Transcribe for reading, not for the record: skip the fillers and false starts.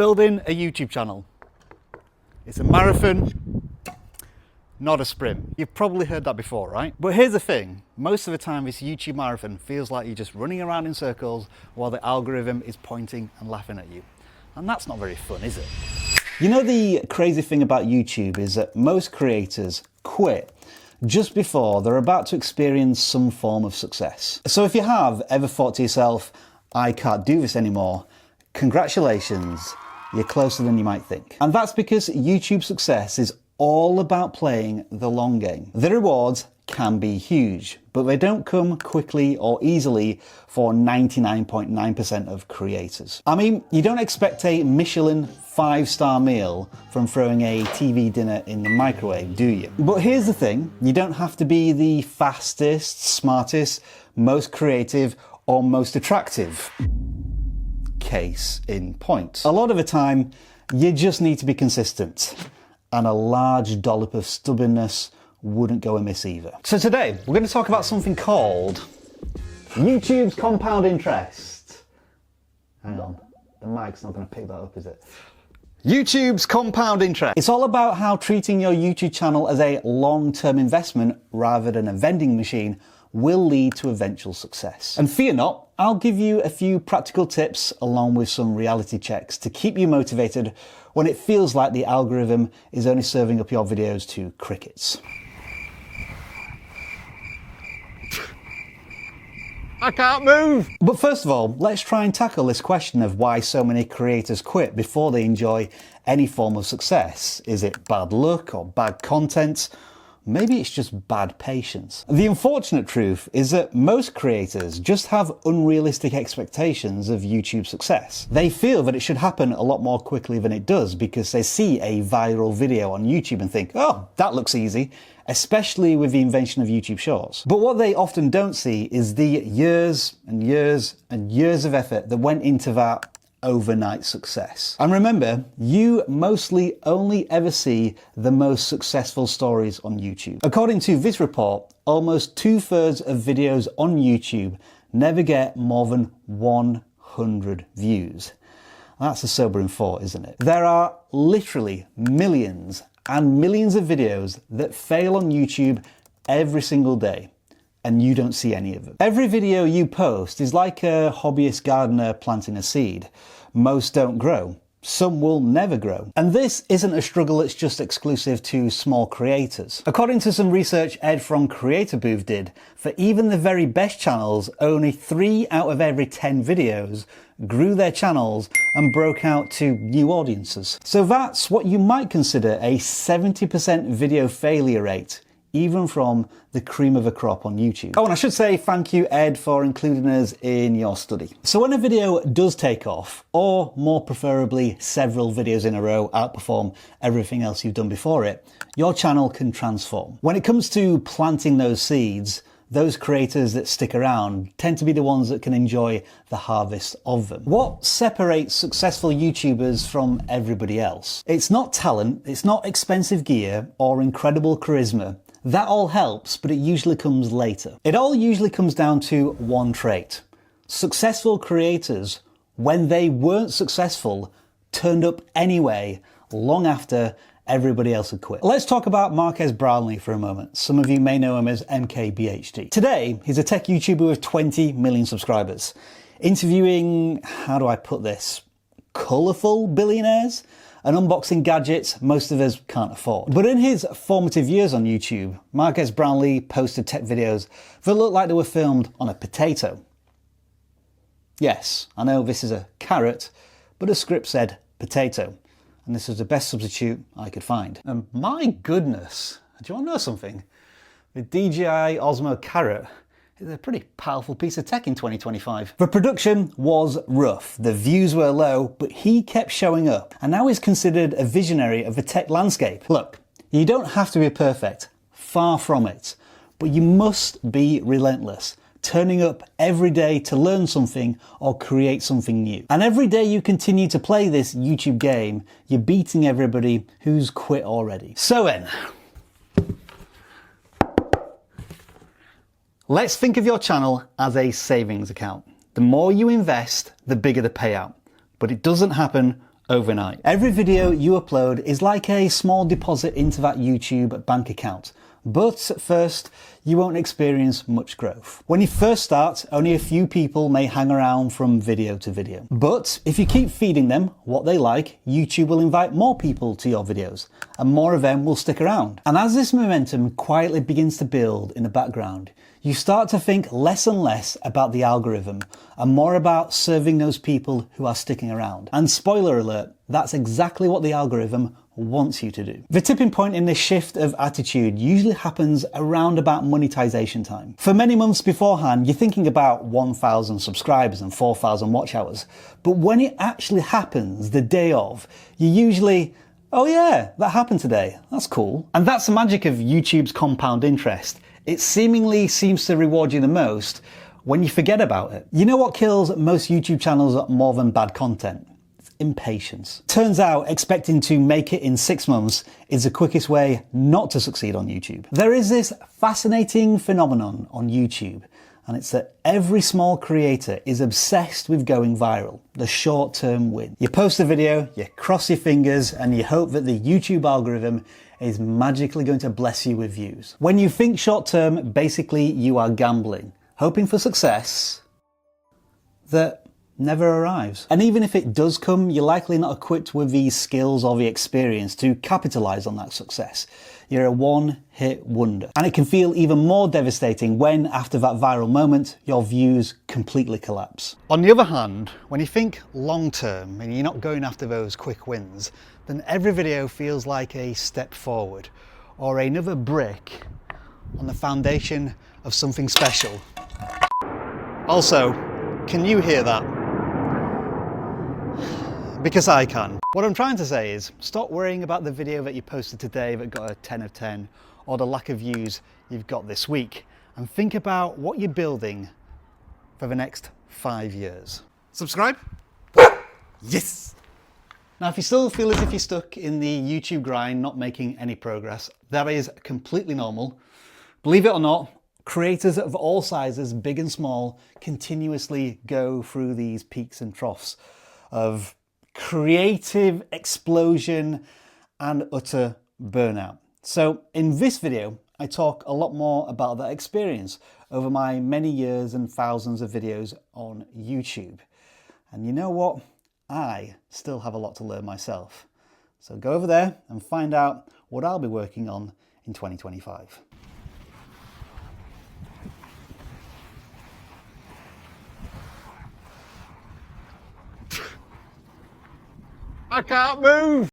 Building a YouTube channel. It's a marathon, not a sprint. You've probably heard that before, right? But here's the thing, most of the time this YouTube marathon feels like you're just running around in circles while the algorithm is pointing and laughing at you. And that's not very fun, is it? You know, the crazy thing about YouTube is that most creators quit just before they're about to experience some form of success. So if you have ever thought to yourself, I can't do this anymore, congratulations, you're closer than you might think. And that's because YouTube success is all about playing the long game. The rewards can be huge, but they don't come quickly or easily for 99.9% of creators. I mean, you don't expect a Michelin 5-star meal from throwing a TV dinner in the microwave, do you? But here's the thing, you don't have to be the fastest, smartest, most creative, or most attractive. Case in point. A lot of the time, you just need to be consistent, and a large dollop of stubbornness wouldn't go amiss either. So today, we're going to talk about something called YouTube's compound interest. Hang on, the mic's not going to pick that up, is it? YouTube's compound interest. It's all about how treating your YouTube channel as a long-term investment rather than a vending machine will lead to eventual success. And fear not, I'll give you a few practical tips along with some reality checks to keep you motivated when it feels like the algorithm is only serving up your videos to crickets. I can't move! But first of all, let's try and tackle this question of why so many creators quit before they enjoy any form of success. Is it bad luck or bad content? Maybe it's just bad patience. The unfortunate truth is that most creators just have unrealistic expectations of YouTube success. They feel that it should happen a lot more quickly than it does because they see a viral video on YouTube and think, oh, that looks easy, especially with the invention of YouTube Shorts. But what they often don't see is the years and years and years of effort that went into that overnight success. And remember, you mostly only ever see the most successful stories on YouTube. According to this report, almost 2/3 of videos on YouTube never get more than 100 views. That's a sobering thought, isn't it? There are literally millions and millions of videos that fail on YouTube every single day, and you don't see any of them. Every video you post is like a hobbyist gardener planting a seed. Most don't grow. Some will never grow. And this isn't a struggle that's just exclusive to small creators. According to some research Ed from Creator Booth did, for even the very best channels, only 3 out of every 10 videos grew their channels and broke out to new audiences. So that's what you might consider a 70% video failure rate, even from the cream of the crop on YouTube. Oh, and I should say thank you, Ed, for including us in your study. So when a video does take off, or more preferably several videos in a row outperform everything else you've done before it, your channel can transform. When it comes to planting those seeds, those creators that stick around tend to be the ones that can enjoy the harvest of them. What separates successful YouTubers from everybody else? It's not talent, it's not expensive gear or incredible charisma. That all helps, but it usually comes later. It all usually comes down to one trait. Successful creators, when they weren't successful, turned up anyway, long after everybody else had quit. Let's talk about Marques Brownlee for a moment. Some of you may know him as MKBHD. Today, he's a tech YouTuber with 20 million subscribers, interviewing, how do I put this, colourful billionaires and unboxing gadgets most of us can't afford. But in his formative years on YouTube, Marques Brownlee posted tech videos that looked like they were filmed on a potato. Yes, I know this is a carrot, but the script said potato, and this was the best substitute I could find. And my goodness, do you want to know something? The DJI Osmo Carrot is a pretty powerful piece of tech in 2025. The production was rough, the views were low, but he kept showing up, and now he's considered a visionary of the tech landscape. Look, you don't have to be perfect, far from it, but you must be relentless, turning up every day to learn something or create something new. And every day you continue to play this YouTube game, you're beating everybody who's quit already. So then, let's think of your channel as a savings account. The more you invest, the bigger the payout. But it doesn't happen overnight. Every video you upload is like a small deposit into that YouTube bank account. But at first, you won't experience much growth. When you first start, only a few people may hang around from video to video. But if you keep feeding them what they like, YouTube will invite more people to your videos, and more of them will stick around. And as this momentum quietly begins to build in the background, you start to think less and less about the algorithm and more about serving those people who are sticking around. And spoiler alert, that's exactly what the algorithm wants you to do. The tipping point in this shift of attitude usually happens around about monetization time. For many months beforehand, you're thinking about 1,000 subscribers and 4,000 watch hours. But when it actually happens the day of, you usually, oh yeah, that happened today. That's cool. And that's the magic of YouTube's compound interest. It seemingly seems to reward you the most when you forget about it. You know what kills most YouTube channels more than bad content? It's impatience. Turns out expecting to make it in 6 months is the quickest way not to succeed on YouTube. There is this fascinating phenomenon on YouTube, and it's that every small creator is obsessed with going viral, the short-term win. You post a video, you cross your fingers, and you hope that the YouTube algorithm is magically going to bless you with views. When you think short-term, basically you are gambling, hoping for success that never arrives. And even if it does come, you're likely not equipped with the skills or the experience to capitalize on that success. You're a one-hit wonder. And it can feel even more devastating when, after that viral moment, your views completely collapse. On the other hand, when you think long-term and you're not going after those quick wins, then every video feels like a step forward or another brick on the foundation of something special. Also, can you hear that? Because I can. What I'm trying to say is, stop worrying about the video that you posted today that got a 10 of 10 or the lack of views you've got this week, and think about what you're building for the next 5 years. Subscribe? Yes! Now, if you still feel as if you're stuck in the YouTube grind, not making any progress, that is completely normal. Believe it or not, creators of all sizes, big and small, continuously go through these peaks and troughs of creative explosion and utter burnout. So in this video, I talk a lot more about that experience over my many years and thousands of videos on YouTube. And you know what? I still have a lot to learn myself. So go over there and find out what I'll be working on in 2025. I can't move!